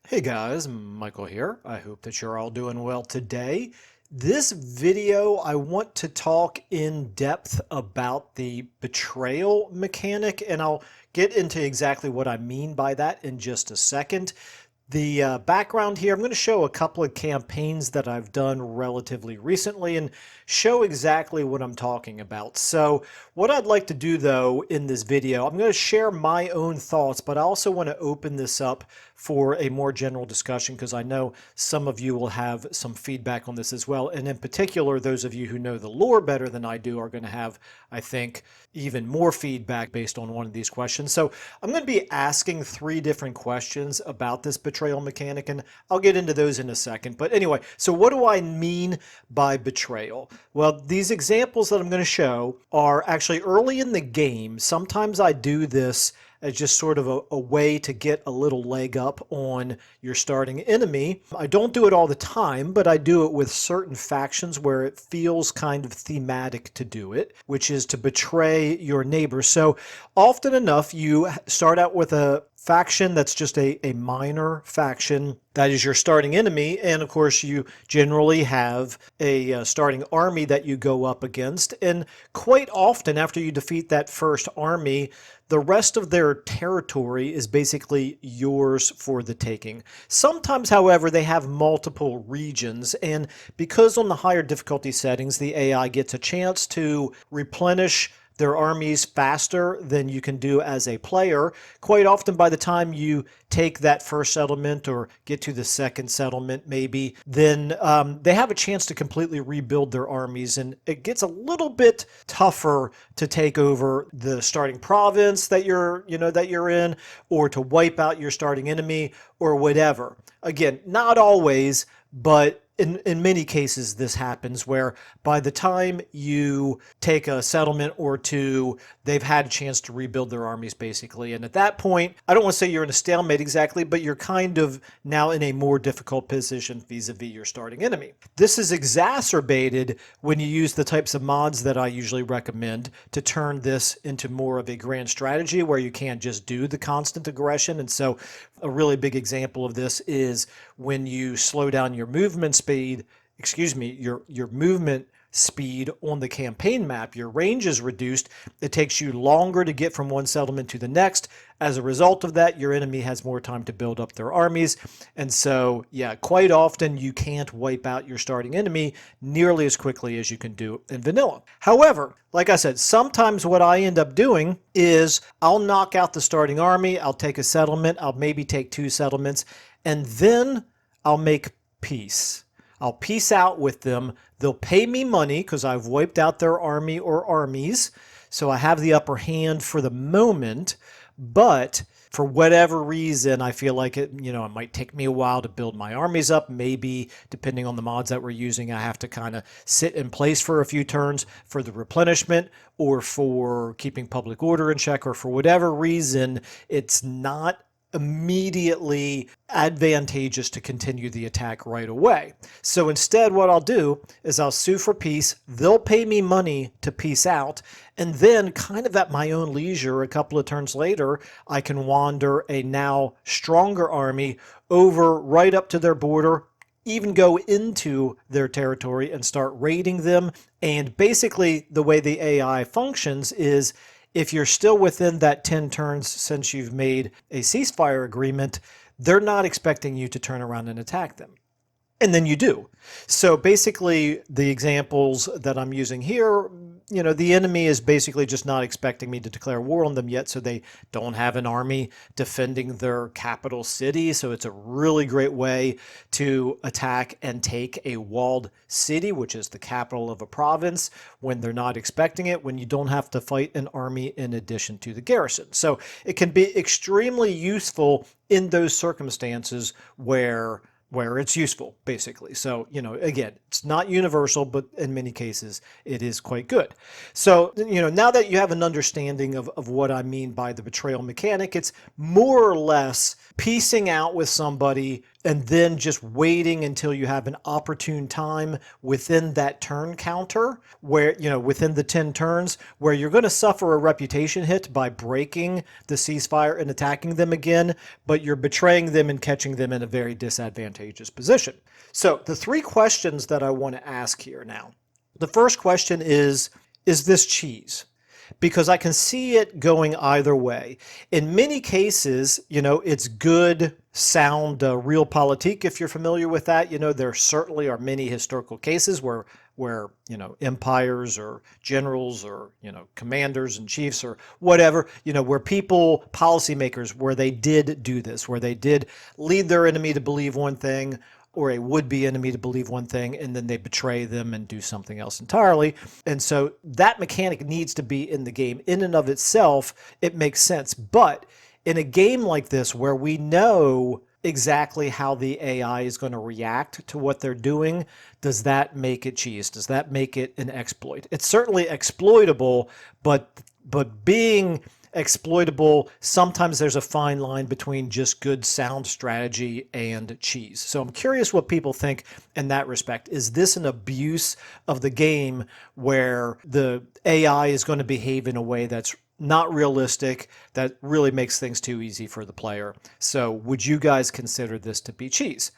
Hey guys, Michael here. I hope that you're all doing well today. This video, I want to talk in depth about the betrayal mechanic, and I'll get into exactly what I mean by that in just a second. The background here, I'm going to show a couple of campaigns that I've done relatively recently and show exactly what I'm talking about. So what I'd like to do though in this video, I'm going to share my own thoughts, but I also want to open this up for a more general discussion because I know some of you will have some feedback on this as well. And in particular, those of you who know the lore better than I do are going to have, I think, even more feedback based on one of these questions. So I'm going to be asking 3 different questions about this betrayal mechanic, and I'll get into those in a second. But anyway, so what do I mean by betrayal? Well, these examples that I'm going to show are actually early in the game. Sometimes I do this as just sort of a way to get a little leg up on your starting enemy. I don't do it all the time, but I do it with certain factions where it feels kind of thematic to do it, which is to betray your neighbors. So often enough, you start out with a faction that's just a minor faction that is your starting enemy, and of course you generally have a starting army that you go up against, and quite often after you defeat that first army, the rest of their territory is basically yours for the taking. Sometimes, however, they have multiple regions, and because on the higher difficulty settings the AI gets a chance to replenish their armies faster than you can do as a player. Quite often by the time you take that first settlement or get to the second settlement maybe, then they have a chance to completely rebuild their armies, and it gets a little bit tougher to take over the starting province that you're in, or to wipe out your starting enemy or whatever. Again, not always, but in many cases, this happens where by the time you take a settlement or two, they've had a chance to rebuild their armies basically. And at that point, I don't want to say you're in a stalemate exactly, but you're kind of now in a more difficult position vis-a-vis your starting enemy. This is exacerbated when you use the types of mods that I usually recommend to turn this into more of a grand strategy where you can't just do the constant aggression. And so a really big example of this is when you slow down your movement speed, your movement speed on the campaign map, your range is reduced. It takes you longer to get from one settlement to the next. As a result of that, your enemy has more time to build up their armies. And so, yeah, quite often you can't wipe out your starting enemy nearly as quickly as you can do in vanilla. However, like I said, sometimes what I end up doing is I'll knock out the starting army, I'll take a settlement, I'll maybe take 2 settlements, and then I'll make peace. I'll peace out with them. They'll pay me money because I've wiped out their army or armies. So I have the upper hand for the moment. But for whatever reason, I feel like it might take me a while to build my armies up. Maybe, depending on the mods that we're using, I have to kind of sit in place for a few turns for the replenishment or for keeping public order in check, or for whatever reason, it's not immediately advantageous to continue the attack right away. So instead what I'll do is I'll sue for peace, they'll pay me money to peace out, and then kind of at my own leisure a couple of turns later, I can wander a now stronger army over right up to their border, even go into their territory and start raiding them. And basically the way the AI functions is if you're still within that 10 turns since you've made a ceasefire agreement, they're not expecting you to turn around and attack them. And then you do. So basically, the examples that I'm using here, the enemy is basically just not expecting me to declare war on them yet, so they don't have an army defending their capital city. So it's a really great way to attack and take a walled city, which is the capital of a province, when they're not expecting it, when you don't have to fight an army in addition to the garrison. So it can be extremely useful in those circumstances where it's useful, basically. So, again, it's not universal, but in many cases, it is quite good. So, now that you have an understanding of what I mean by the betrayal mechanic, it's more or less piecing out with somebody and then just waiting until you have an opportune time within that turn counter where, within the 10 turns, where you're going to suffer a reputation hit by breaking the ceasefire and attacking them again, but you're betraying them and catching them in a very disadvantageous position. So the three questions that I want to ask here now. The first question is this cheese? Because I can see it going either way. In many cases, it's good, sound realpolitik, if you're familiar with that. There certainly are many historical cases where empires or generals or, commanders and chiefs or whatever, where people, policymakers, where they did do this, where they did lead their enemy to believe one thing, or a would-be enemy to believe one thing, and then they betray them and do something else entirely. And so that mechanic needs to be in the game. In and of itself, it makes sense. But in a game like this, where we know exactly how the AI is going to react to what they're doing, does that make it cheese? Does that make it an exploit? It's certainly exploitable, but being exploitable, sometimes there's a fine line between just good sound strategy and cheese. So I'm curious what people think in that respect. Is this an abuse of the game where the AI is going to behave in a way that's not realistic, that really makes things too easy for the player? So would you guys consider this to be cheese?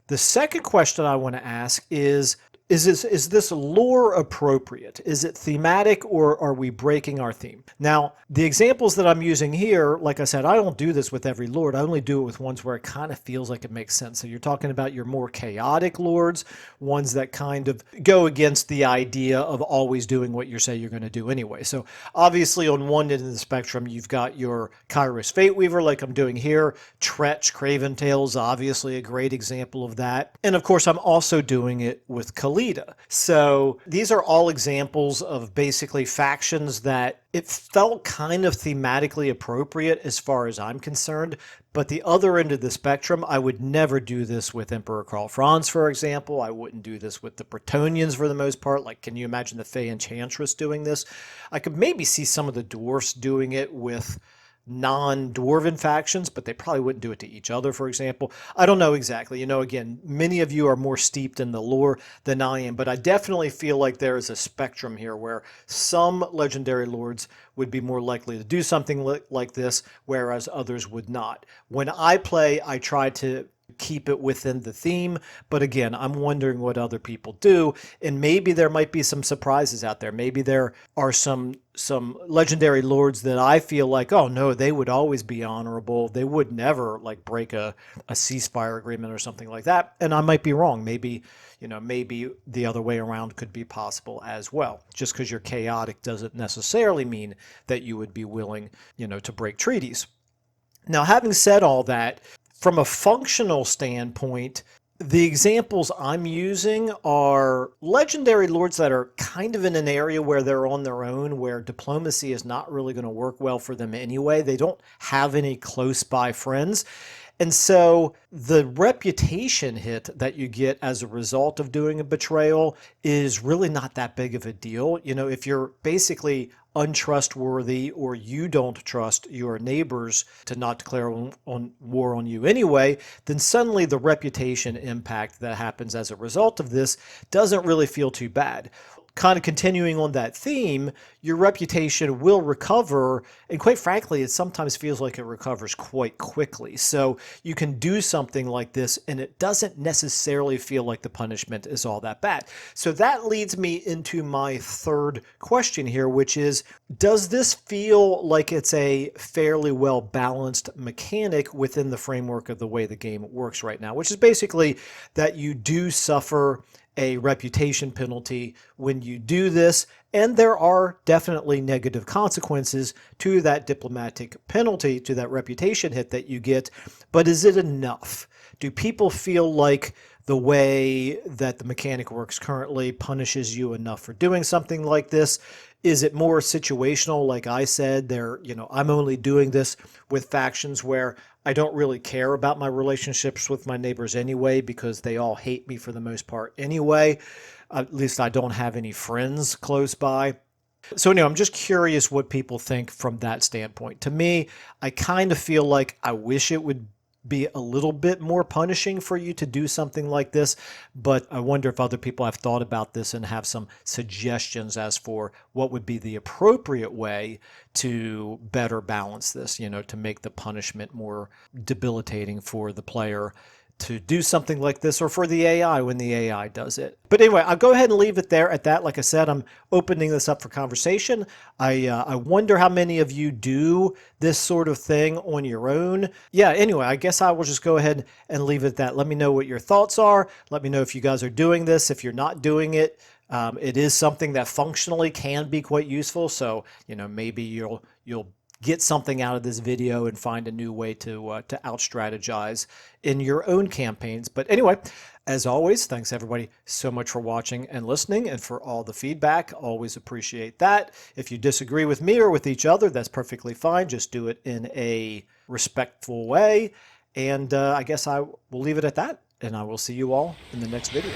The second question I want to ask is this lore appropriate? Is it thematic, or are we breaking our theme? Now, the examples that I'm using here, like I said, I don't do this with every lord. I only do it with ones where it kind of feels like it makes sense. So you're talking about your more chaotic lords, ones that kind of go against the idea of always doing what you say you're going to do anyway. So obviously on one end of the spectrum, you've got your Kairos Fateweaver, like I'm doing here. Tretch, Craven Tail's obviously a great example of that. And of course, I'm also doing it with Khalid. So these are all examples of basically factions that it felt kind of thematically appropriate as far as I'm concerned. But the other end of the spectrum, I would never do this with Emperor Karl Franz, for example. I wouldn't do this with the Bretonnians for the most part. Like, can you imagine the Fey Enchantress doing this? I could maybe see some of the dwarfs doing it with non-dwarven factions, but they probably wouldn't do it to each other, for example. I don't know exactly. Again, many of you are more steeped in the lore than I am, but I definitely feel like there is a spectrum here where some legendary lords would be more likely to do something like this, whereas others would not. When I play, I try to keep it within the theme, but again, I'm wondering what other people do, and maybe there might be some surprises out there. Maybe there are some legendary lords that I feel like, oh no, they would always be honorable. They would never like break a ceasefire agreement or something like that. And I might be wrong. Maybe the other way around could be possible as well. Just because you're chaotic doesn't necessarily mean that you would be willing, to break treaties. Now, having said all that, from a functional standpoint, the examples I'm using are legendary lords that are kind of in an area where they're on their own, where diplomacy is not really going to work well for them anyway. They don't have any close by friends. And so the reputation hit that you get as a result of doing a betrayal is really not that big of a deal. If you're basically untrustworthy, or you don't trust your neighbors to not declare war on you anyway, then suddenly the reputation impact that happens as a result of this doesn't really feel too bad. Kind of continuing on that theme, your reputation will recover, and quite frankly, it sometimes feels like it recovers quite quickly. So you can do something like this, and it doesn't necessarily feel like the punishment is all that bad. So that leads me into my third question here, which is, does this feel like it's a fairly well-balanced mechanic within the framework of the way the game works right now, which is basically that you do suffer a reputation penalty when you do this, and there are definitely negative consequences to that diplomatic penalty, to that reputation hit that you get, but is it enough? Do people feel like the way that the mechanic works currently punishes you enough for doing something like this? Is it more situational? Like I said, I'm only doing this with factions where I don't really care about my relationships with my neighbors anyway, because they all hate me for the most part anyway. At least I don't have any friends close by. So anyway, I'm just curious what people think from that standpoint. To me, I kind of feel like I wish it would be a little bit more punishing for you to do something like this, but I wonder if other people have thought about this and have some suggestions as for what would be the appropriate way to better balance this, you know, to make the punishment more debilitating for the player to do something like this, or for the AI when the AI does it. But anyway, I'll go ahead and leave it there at that. Like I said, I'm opening this up for conversation. I wonder how many of you do this sort of thing on your own. Yeah, anyway, I guess I will just go ahead and leave it at that. Let me know what your thoughts are. Let me know if you guys are doing this. If you're not doing it, it is something that functionally can be quite useful. You know, maybe you'll get something out of this video and find a new way to out-strategize in your own campaigns. But anyway, as always, thanks everybody so much for watching and listening, and for all the feedback. Always appreciate that. If you disagree with me or with each other, that's perfectly fine. Just do it in a respectful way. And I guess I will leave it at that, and I will see you all in the next video.